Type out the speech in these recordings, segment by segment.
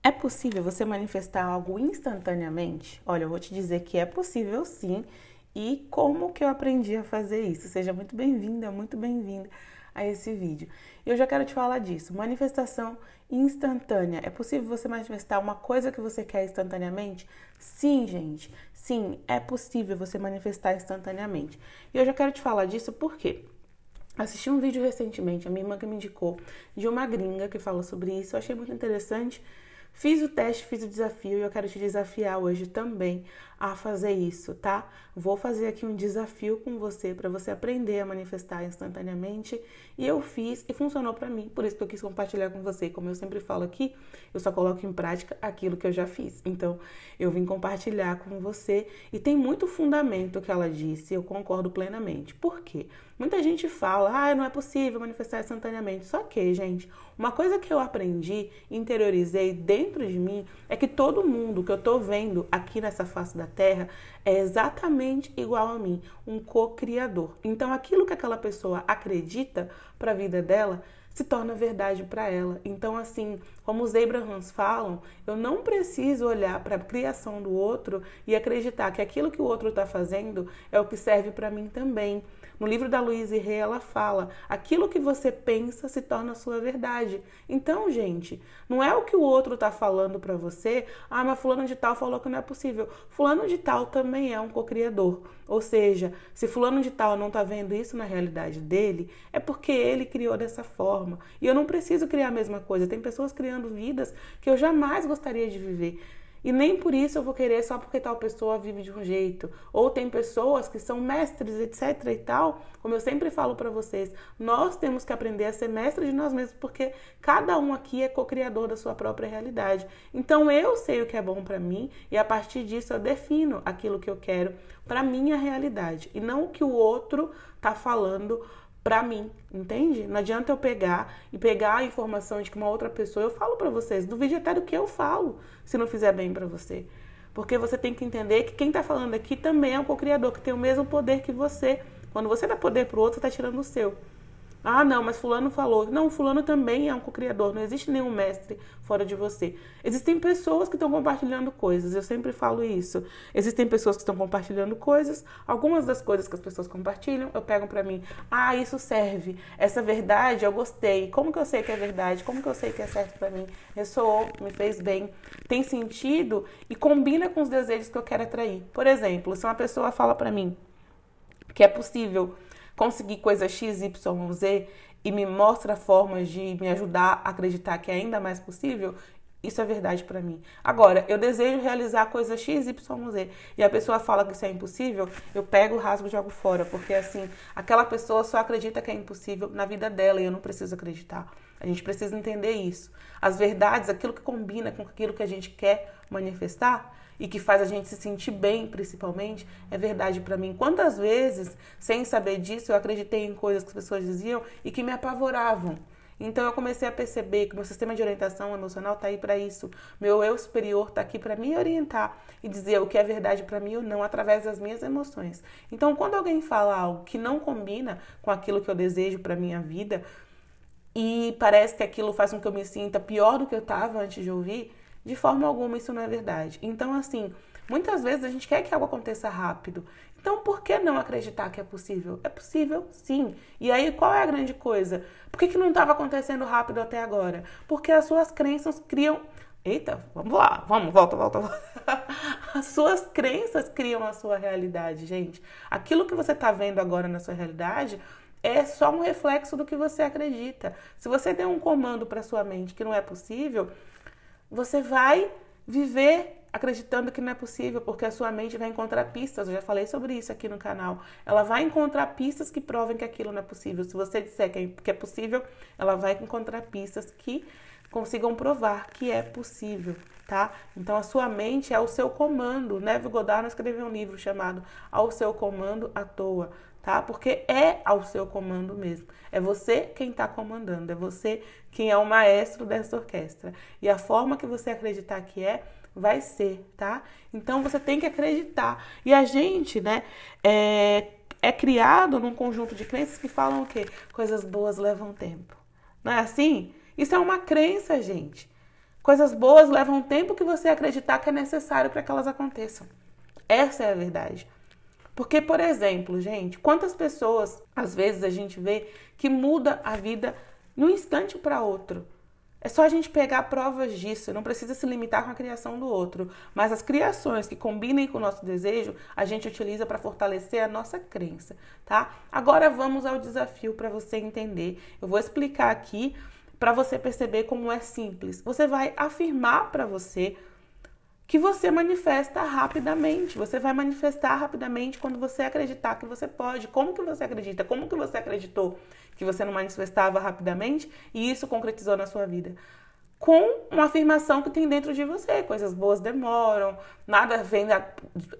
É possível você manifestar algo instantaneamente? Olha, eu vou te dizer que é possível sim. E como que eu aprendi a fazer isso? Seja muito bem-vinda a esse vídeo. Eu já quero te falar disso. Manifestação instantânea. É possível você manifestar uma coisa que você quer instantaneamente? Sim, gente. Sim, é possível você manifestar instantaneamente. E eu já quero te falar disso porque assisti um vídeo recentemente, a minha irmã que me indicou, de uma gringa que falou sobre isso. Eu achei muito interessante. Fiz o teste, fiz o desafio e eu quero te desafiar hoje também a fazer isso, tá? Vou fazer aqui um desafio com você para você aprender a manifestar instantaneamente. E eu fiz e funcionou para mim, por isso que eu quis compartilhar com você. Como eu sempre falo aqui, eu só coloco em prática aquilo que eu já fiz. Então, eu vim compartilhar com você e tem muito fundamento o que ela disse, eu concordo plenamente. Por quê? Muita gente fala, não é possível manifestar instantaneamente. Só que, gente, uma coisa que eu aprendi, interiorizei dentro de mim, é que todo mundo que eu tô vendo aqui nessa face da Terra é exatamente igual a mim, um co-criador. Então, aquilo que aquela pessoa acredita para a vida dela se torna verdade para ela. Então, assim, como os Abrahams falam, eu não preciso olhar para a criação do outro e acreditar que aquilo que o outro está fazendo é o que serve para mim também. No livro da Louise Hay, ela fala, aquilo que você pensa se torna sua verdade. Então, gente, não é o que o outro está falando para você, mas fulano de tal falou que não é possível. Fulano de tal também é um co-criador. Ou seja, se fulano de tal não está vendo isso na realidade dele, é porque ele criou dessa forma. E eu não preciso criar a mesma coisa. Tem pessoas criando vidas que eu jamais gostaria de viver. E nem por isso eu vou querer só porque tal pessoa vive de um jeito. Ou tem pessoas que são mestres, etc e tal. Como eu sempre falo para vocês, nós temos que aprender a ser mestre de nós mesmos, porque cada um aqui é co-criador da sua própria realidade. Então eu sei o que é bom para mim e a partir disso eu defino aquilo que eu quero para minha realidade. E não o que o outro tá falando pra mim, entende? Não adianta eu pegar a informação de que uma outra pessoa, eu falo pra vocês, duvide até do que eu falo, se não fizer bem pra você. Porque você tem que entender que quem tá falando aqui também é um co-criador, que tem o mesmo poder que você. Quando você dá poder pro outro, você tá tirando o seu. Não, mas fulano falou. Não, fulano também é um co-criador. Não existe nenhum mestre fora de você. Existem pessoas que estão compartilhando coisas. Eu sempre falo isso. Existem pessoas que estão compartilhando coisas. Algumas das coisas que as pessoas compartilham, eu pego pra mim. Isso serve. Essa verdade eu gostei. Como que eu sei que é verdade? Como que eu sei que é certo pra mim? Ressoou, me fez bem. Tem sentido e combina com os desejos que eu quero atrair. Por exemplo, se uma pessoa fala pra mim que é possível conseguir coisa X, Y, Z e me mostra formas de me ajudar a acreditar que é ainda mais possível, isso é verdade pra mim. Agora, eu desejo realizar coisa X, Y, Z e a pessoa fala que isso é impossível, eu pego, rasgo e jogo fora, porque assim, aquela pessoa só acredita que é impossível na vida dela e eu não preciso acreditar. A gente precisa entender isso. As verdades, aquilo que combina com aquilo que a gente quer manifestar e que faz a gente se sentir bem, principalmente, é verdade pra mim. Quantas vezes, sem saber disso, eu acreditei em coisas que as pessoas diziam e que me apavoravam. Então eu comecei a perceber que meu sistema de orientação emocional tá aí pra isso. Meu eu superior tá aqui pra me orientar e dizer o que é verdade pra mim ou não através das minhas emoções. Então quando alguém fala algo que não combina com aquilo que eu desejo pra minha vida e parece que aquilo faz com que eu me sinta pior do que eu tava antes de ouvir, de forma alguma isso não é verdade. Então, assim, muitas vezes a gente quer que algo aconteça rápido. Então, por que não acreditar que é possível? É possível, sim. E aí, qual é a grande coisa? Por que não estava acontecendo rápido até agora? Porque as suas crenças criam... Eita, vamos lá, volta. As suas crenças criam a sua realidade, gente. Aquilo que você está vendo agora na sua realidade é só um reflexo do que você acredita. Se você der um comando para sua mente que não é possível, você vai viver acreditando que não é possível, porque a sua mente vai encontrar pistas, eu já falei sobre isso aqui no canal, ela vai encontrar pistas que provem que aquilo não é possível. Se você disser que é possível, ela vai encontrar pistas que consigam provar que é possível, tá? Então a sua mente é o seu comando. Neville Goddard escreveu um livro chamado Ao Seu Comando à Toa, tá? Porque é ao seu comando mesmo. É você quem está comandando, é você quem é o maestro dessa orquestra. E a forma que você acreditar que vai ser, tá? Então você tem que acreditar. E a gente, né, é criado num conjunto de crenças que falam o quê? Coisas boas levam tempo. Não é assim? Isso é uma crença, gente. Coisas boas levam o tempo que você acreditar que é necessário para que elas aconteçam. Essa é a verdade. Porque, por exemplo, gente, quantas pessoas, às vezes, a gente vê que muda a vida de um instante para outro. É só a gente pegar provas disso, não precisa se limitar com a criação do outro. Mas as criações que combinem com o nosso desejo, a gente utiliza para fortalecer a nossa crença, tá? Agora vamos ao desafio para você entender. Eu vou explicar aqui para você perceber como é simples. Você vai afirmar para você que você manifesta rapidamente. Você vai manifestar rapidamente quando você acreditar que você pode. Como que você acredita? Como que você acreditou que você não manifestava rapidamente e isso concretizou na sua vida? Com uma afirmação que tem dentro de você. Coisas boas demoram, nada vem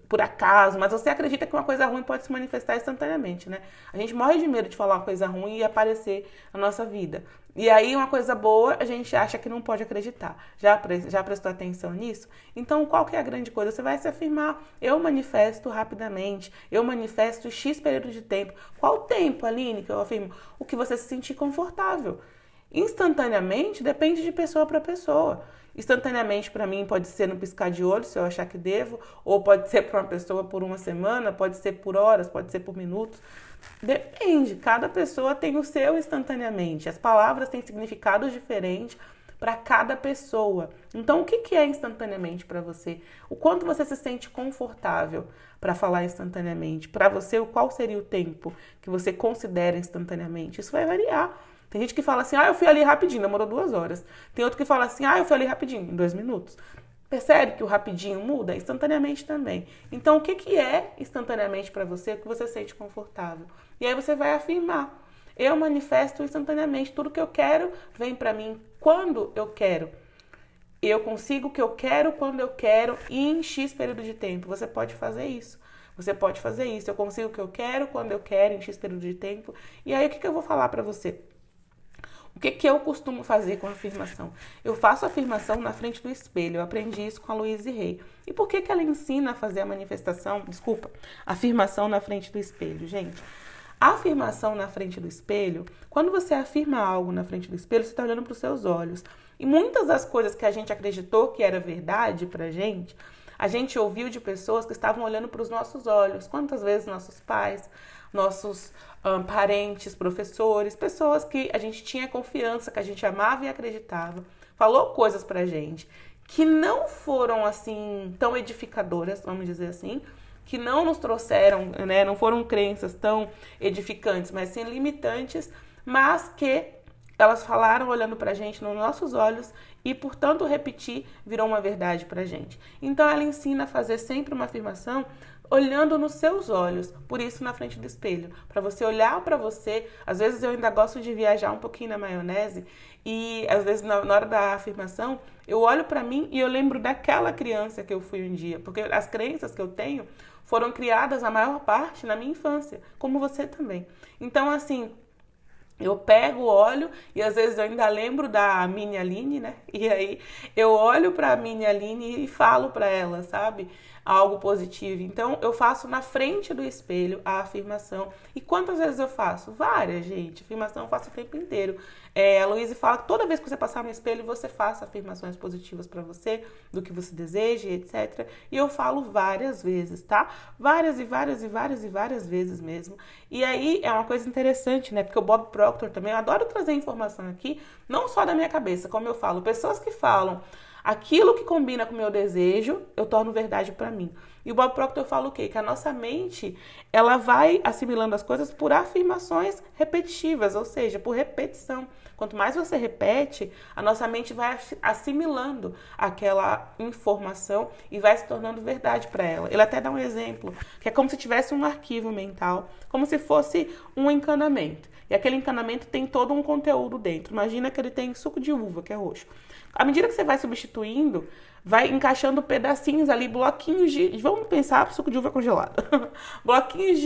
por acaso, mas você acredita que uma coisa ruim pode se manifestar instantaneamente, né? A gente morre de medo de falar uma coisa ruim e aparecer na nossa vida. E aí uma coisa boa a gente acha que não pode acreditar. Já prestou atenção nisso? Então qual que é a grande coisa? Você vai se afirmar, eu manifesto rapidamente, eu manifesto X período de tempo. Qual tempo, Aline, que eu afirmo? O que você se sentir confortável. Instantaneamente depende de pessoa para pessoa. Instantaneamente para mim pode ser no piscar de olho, se eu achar que devo, ou pode ser para uma pessoa por uma semana, pode ser por horas, pode ser por minutos. Depende, cada pessoa tem o seu instantaneamente. As palavras têm significados diferentes para cada pessoa. Então, o que é instantaneamente para você? O quanto você se sente confortável para falar instantaneamente? Para você, qual seria o tempo que você considera instantaneamente? Isso vai variar. Tem gente que fala assim, eu fui ali rapidinho, demorou 2 horas. Tem outro que fala assim, eu fui ali rapidinho, em 2 minutos. Percebe que o rapidinho muda? Instantaneamente também. Então, o que é instantaneamente para você, o que você sente confortável? E aí você vai afirmar. Eu manifesto instantaneamente. Tudo que eu quero vem para mim quando eu quero. Eu consigo o que eu quero quando eu quero e em X período de tempo. Você pode fazer isso. Você pode fazer isso. Eu consigo o que eu quero quando eu quero em X período de tempo. E aí, o que eu vou falar para você? O que eu costumo fazer com a afirmação? Eu faço a afirmação na frente do espelho. Eu aprendi isso com a Louise Hay. E por que ela ensina a fazer a afirmação na frente do espelho, gente? A afirmação na frente do espelho, quando você afirma algo na frente do espelho, você está olhando para os seus olhos. E muitas das coisas que a gente acreditou que era verdade pra gente, a gente ouviu de pessoas que estavam olhando para os nossos olhos. Quantas vezes nossos pais, nossos parentes, professores, pessoas que a gente tinha confiança, que a gente amava e acreditava, falou coisas pra gente que não foram assim tão edificadoras, vamos dizer assim, que não nos trouxeram, né, não foram crenças tão edificantes, mas sim limitantes, mas que elas falaram olhando pra gente nos nossos olhos e, portanto, repetir virou uma verdade pra gente. Então, ela ensina a fazer sempre uma afirmação olhando nos seus olhos, por isso na frente do espelho, para você olhar para você. Às vezes eu ainda gosto de viajar um pouquinho na maionese e às vezes na hora da afirmação eu olho para mim e eu lembro daquela criança que eu fui um dia, porque as crenças que eu tenho foram criadas a maior parte na minha infância, como você também. Então assim, eu pego, olho e às vezes eu ainda lembro da mini Aline, né? E aí eu olho para a mini Aline e falo para ela, sabe? Algo positivo. Então eu faço na frente do espelho a afirmação. E quantas vezes eu faço? Várias, gente. Afirmação eu faço o tempo inteiro. A Louise fala que toda vez que você passar no espelho, você faça afirmações positivas para você, do que você deseja, etc. E eu falo várias vezes, tá? Várias e várias e várias e várias vezes mesmo. E aí é uma coisa interessante, né? Porque o Bob Proctor também, eu adoro trazer informação aqui, não só da minha cabeça, como eu falo, pessoas que falam aquilo que combina com o meu desejo, eu torno verdade para mim. E o Bob Proctor fala o quê? Que a nossa mente, ela vai assimilando as coisas por afirmações repetitivas, ou seja, por repetição. Quanto mais você repete, a nossa mente vai assimilando aquela informação e vai se tornando verdade para ela. Ele até dá um exemplo, que é como se tivesse um arquivo mental, como se fosse um encanamento. E aquele encanamento tem todo um conteúdo dentro. Imagina que ele tem suco de uva, que é roxo. À medida que você vai substituindo, vai encaixando pedacinhos ali, bloquinhos de... Vamos pensar, suco de uva congelado. Bloquinhos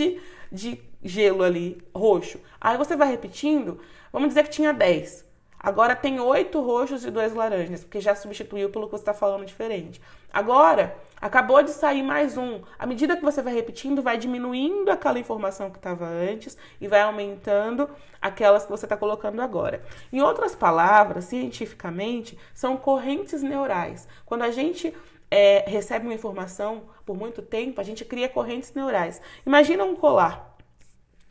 de gelo ali, roxo. Aí você vai repetindo, vamos dizer que tinha 10. Agora tem 8 roxos e 2 laranjas, porque já substituiu pelo que você está falando diferente. Agora, acabou de sair mais um. À medida que você vai repetindo, vai diminuindo aquela informação que estava antes e vai aumentando aquelas que você está colocando agora. Em outras palavras, cientificamente, são correntes neurais. Quando a gente recebe uma informação por muito tempo, a gente cria correntes neurais. Imagina um colar.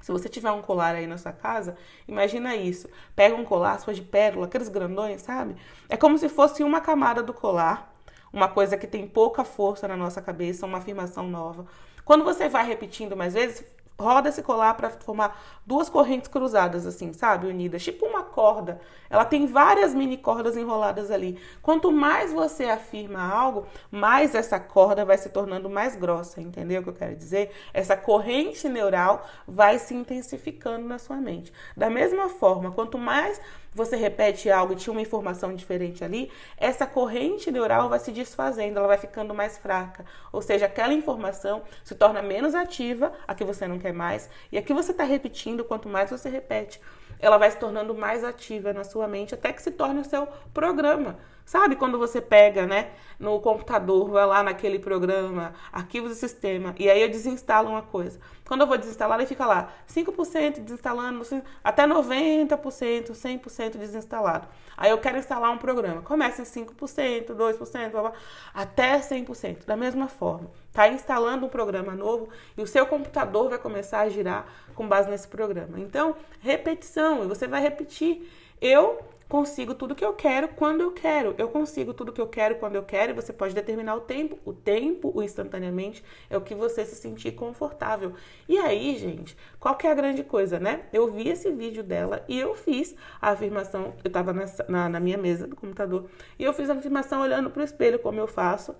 Se você tiver um colar aí na sua casa, imagina isso. Pega um colar, se for de pérola, aqueles grandões, sabe? É como se fosse uma camada do colar, uma coisa que tem pouca força na nossa cabeça, uma afirmação nova. Quando você vai repetindo mais vezes, roda esse colar para formar 2 correntes cruzadas, assim, sabe? Unidas, tipo uma corda. Ela tem várias mini cordas enroladas ali. Quanto mais você afirma algo, mais essa corda vai se tornando mais grossa, entendeu o que eu quero dizer? Essa corrente neural vai se intensificando na sua mente. Da mesma forma, quanto mais você repete algo e tinha uma informação diferente ali, essa corrente neural vai se desfazendo, ela vai ficando mais fraca. Ou seja, aquela informação se torna menos ativa, a que você não quer mais, e a que você está repetindo, quanto mais você repete, ela vai se tornando mais ativa na sua mente, até que se torne o seu programa. Sabe quando você pega, né, no computador, vai lá naquele programa, arquivos e sistema, e aí eu desinstalo uma coisa. Quando eu vou desinstalar, ele fica lá, 5% desinstalando, até 90%, 100% desinstalado. Aí eu quero instalar um programa. Começa em 5%, 2%, blá, blá, até 100%. Da mesma forma, tá instalando um programa novo e o seu computador vai começar a girar com base nesse programa. Então, repetição, e você vai repetir. Eu consigo tudo que eu quero quando eu quero. Eu consigo tudo que eu quero quando eu quero e você pode determinar o tempo. O tempo, o instantaneamente, é o que você se sentir confortável. E aí, gente, qual que é a grande coisa, né? Eu vi esse vídeo dela e eu fiz a afirmação. Eu tava na minha mesa do computador e eu fiz a afirmação olhando pro espelho, como eu faço.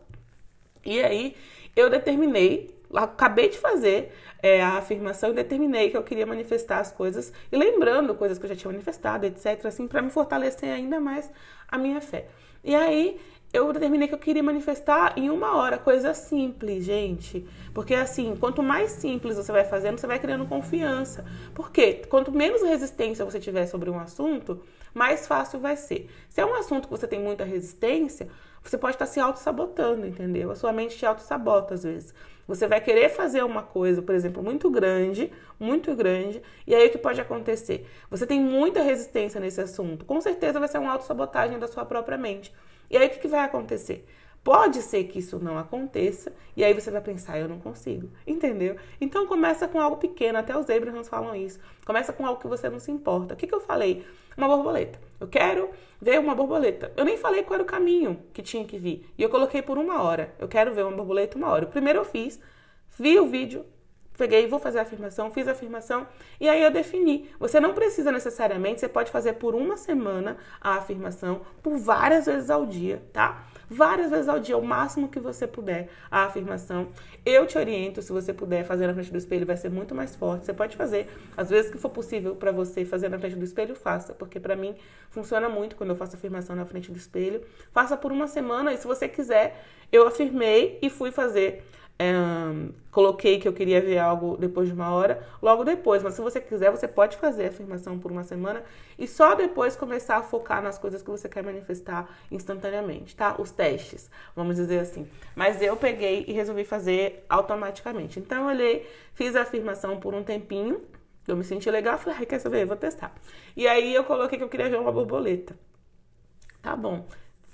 E aí, eu determinei, acabei de fazer a afirmação e determinei que eu queria manifestar as coisas e lembrando coisas que eu já tinha manifestado, etc, assim, para me fortalecer ainda mais a minha fé. E aí, eu determinei que eu queria manifestar em 1 hora, coisa simples, gente. Porque assim, quanto mais simples você vai fazendo, você vai criando confiança. Por quê? Quanto menos resistência você tiver sobre um assunto, mais fácil vai ser. Se é um assunto que você tem muita resistência, você pode estar se auto-sabotando, entendeu? A sua mente te auto-sabota às vezes. Você vai querer fazer uma coisa, por exemplo, muito grande, e aí o que pode acontecer? Você tem muita resistência nesse assunto, com certeza vai ser uma autossabotagem da sua própria mente. E aí o que vai acontecer? Pode ser que isso não aconteça, e aí você vai pensar, eu não consigo, entendeu? Então começa com algo pequeno, até os Abrahams falam isso. Começa com algo que você não se importa. O que eu falei? Uma borboleta. Eu quero ver uma borboleta. Eu nem falei qual era o caminho que tinha que vir. E eu coloquei por 1 hora. Eu quero ver uma borboleta 1 hora. O primeiro eu fiz, vi o vídeo, peguei, vou fazer a afirmação, fiz a afirmação e aí eu defini. Você não precisa necessariamente, você pode fazer por 1 semana a afirmação, por várias vezes ao dia, tá? Várias vezes ao dia, o máximo que você puder, a afirmação. Eu te oriento, se você puder fazer na frente do espelho, vai ser muito mais forte. Você pode fazer, às vezes que for possível para você fazer na frente do espelho, faça, porque para mim funciona muito quando eu faço afirmação na frente do espelho. Faça por 1 semana e se você quiser, eu afirmei e fui fazer. Coloquei que eu queria ver algo depois de 1 hora, logo depois, mas se você quiser, você pode fazer a afirmação por 1 semana e só depois começar a focar nas coisas que você quer manifestar instantaneamente, tá? Os testes, vamos dizer assim. Mas eu peguei e resolvi fazer automaticamente. Então eu olhei, fiz a afirmação por um tempinho, eu me senti legal, falei, ai, quer saber? Eu vou testar. E aí eu coloquei que eu queria ver uma borboleta. Tá bom.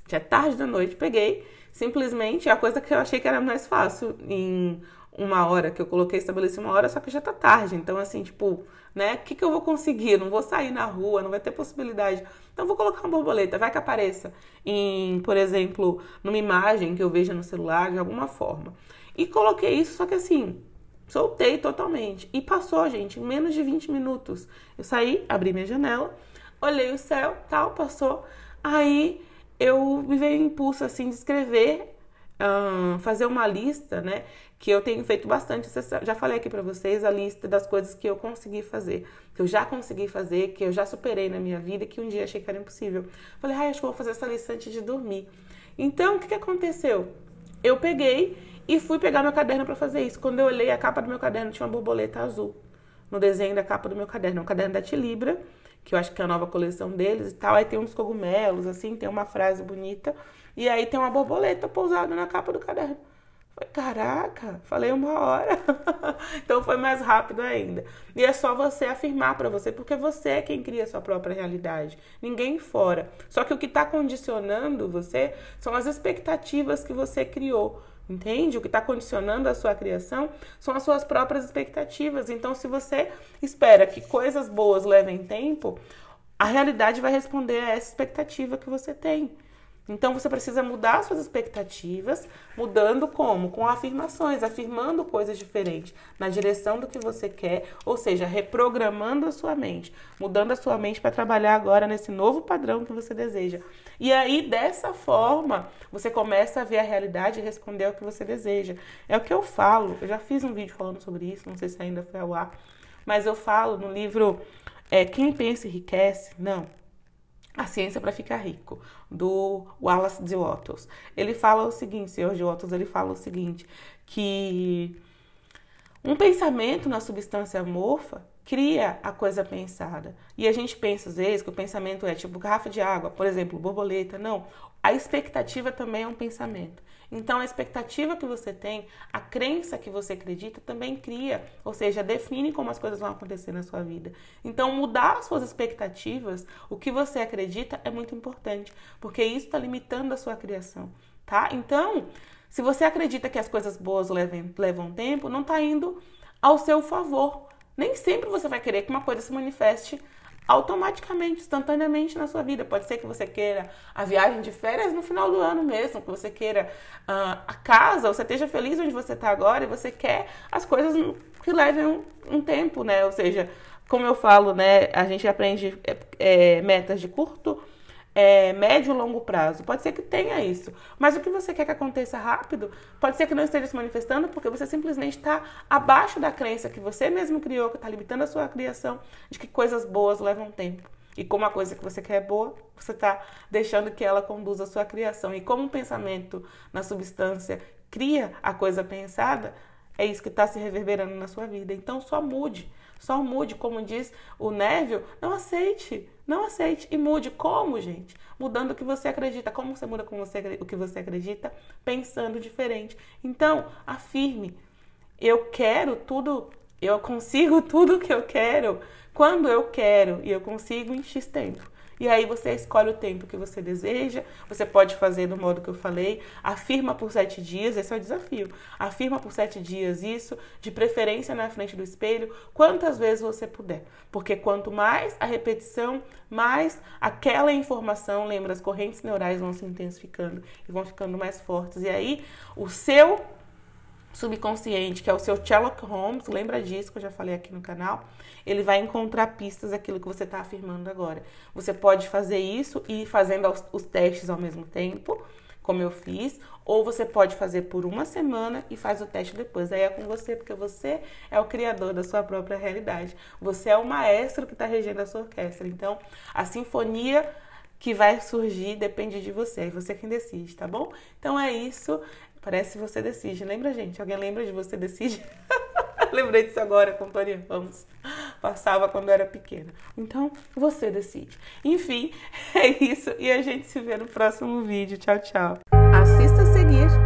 Já é tarde da noite, peguei. Simplesmente a coisa que eu achei que era mais fácil em 1 hora, que eu coloquei, estabeleci 1 hora, só que já tá tarde. Então, assim, tipo, né? O que eu vou conseguir? Eu não vou sair na rua, não vai ter possibilidade. Então, eu vou colocar uma borboleta, vai que apareça em, por exemplo, numa imagem que eu veja no celular, de alguma forma. E coloquei isso, só que assim, soltei totalmente. E passou, gente, em menos de 20 minutos. Eu saí, abri minha janela, olhei o céu, tal, passou. Aí eu me veio o impulso assim de escrever, fazer uma lista, né? Que eu tenho feito bastante, já falei aqui pra vocês, a lista das coisas que eu consegui fazer, que eu já consegui fazer, que eu já superei na minha vida, que um dia achei que era impossível. Falei, acho que eu vou fazer essa lista antes de dormir. Então, o que aconteceu? Eu peguei e fui pegar meu caderno pra fazer isso. Quando eu olhei, a capa do meu caderno tinha uma borboleta azul, no desenho da capa do meu caderno, um caderno da Tilibra, que eu acho que é a nova coleção deles e tal. Aí tem uns cogumelos, assim, tem uma frase bonita. E aí tem uma borboleta pousada na capa do caderno. Caraca, falei 1 hora. Então foi mais rápido ainda. E é só você afirmar pra você, porque você é quem cria a sua própria realidade. Ninguém fora. Só que o que tá condicionando você são as expectativas que você criou. Entende? O que está condicionando a sua criação são as suas próprias expectativas. Então, se você espera que coisas boas levem tempo, a realidade vai responder a essa expectativa que você tem. Então, você precisa mudar suas expectativas, mudando como? Com afirmações, afirmando coisas diferentes na direção do que você quer, ou seja, reprogramando a sua mente, mudando a sua mente para trabalhar agora nesse novo padrão que você deseja. E aí, dessa forma, você começa a ver a realidade e responder ao que você deseja. É o que eu falo, eu já fiz um vídeo falando sobre isso, não sei se ainda foi ao ar, mas eu falo no livro Quem Pensa Enriquece, não. A Ciência para Ficar Rico, do Wallace D. Wattles. Ele fala o seguinte, senhor de Wattles, ele fala o seguinte, que um pensamento na substância amorfa cria a coisa pensada. E a gente pensa, às vezes, que o pensamento é tipo garrafa de água, por exemplo, borboleta. Não, a expectativa também é um pensamento. Então, a expectativa que você tem, a crença que você acredita também cria, ou seja, define como as coisas vão acontecer na sua vida. Então, mudar as suas expectativas, o que você acredita é muito importante, porque isso está limitando a sua criação, tá? Então, se você acredita que as coisas boas levam tempo, não está indo ao seu favor. Nem sempre você vai querer que uma coisa se manifeste automaticamente, instantaneamente na sua vida. Pode ser que você queira a viagem de férias no final do ano mesmo, que você queira a casa, você esteja feliz onde você está agora e você quer as coisas que levem um tempo, né? Ou seja, como eu falo, né? A gente aprende metas de curto, médio e longo prazo. Pode ser que tenha isso, mas o que você quer que aconteça rápido, pode ser que não esteja se manifestando porque você simplesmente está abaixo da crença que você mesmo criou, que está limitando a sua criação, de que coisas boas levam tempo. E como a coisa que você quer é boa, você está deixando que ela conduza a sua criação. E como um pensamento na substância cria a coisa pensada, é isso que está se reverberando na sua vida. Então só mude, como diz o Neville, não aceite e mude. Como, gente? Mudando o que você acredita. Como você muda o que você acredita? Pensando diferente. Então, afirme, eu quero tudo, eu consigo tudo que eu quero, quando eu quero, e eu consigo em X tempo. E aí você escolhe o tempo que você deseja, você pode fazer do modo que eu falei, afirma por 7 dias, esse é o desafio. Afirma por 7 dias isso, de preferência na frente do espelho, quantas vezes você puder. Porque quanto mais a repetição, mais aquela informação, lembra, as correntes neurais vão se intensificando e vão ficando mais fortes. E aí o seu subconsciente, que é o seu Sherlock Holmes, lembra disso que eu já falei aqui no canal, ele vai encontrar pistas daquilo que você está afirmando agora. Você pode fazer isso e ir fazendo os testes ao mesmo tempo, como eu fiz, ou você pode fazer por 1 semana e faz o teste depois. Aí é com você, porque você é o criador da sua própria realidade. Você é o maestro que está regendo a sua orquestra. Então, a sinfonia que vai surgir depende de você. É você quem decide, tá bom? Então é isso. Parece Você Decide. Lembra, gente? Alguém lembra de Você Decide? Lembrei disso agora com Tony Ramos. Passava quando eu era pequena. Então, você decide. Enfim, é isso. E a gente se vê no próximo vídeo. Tchau, tchau. Assista a seguir.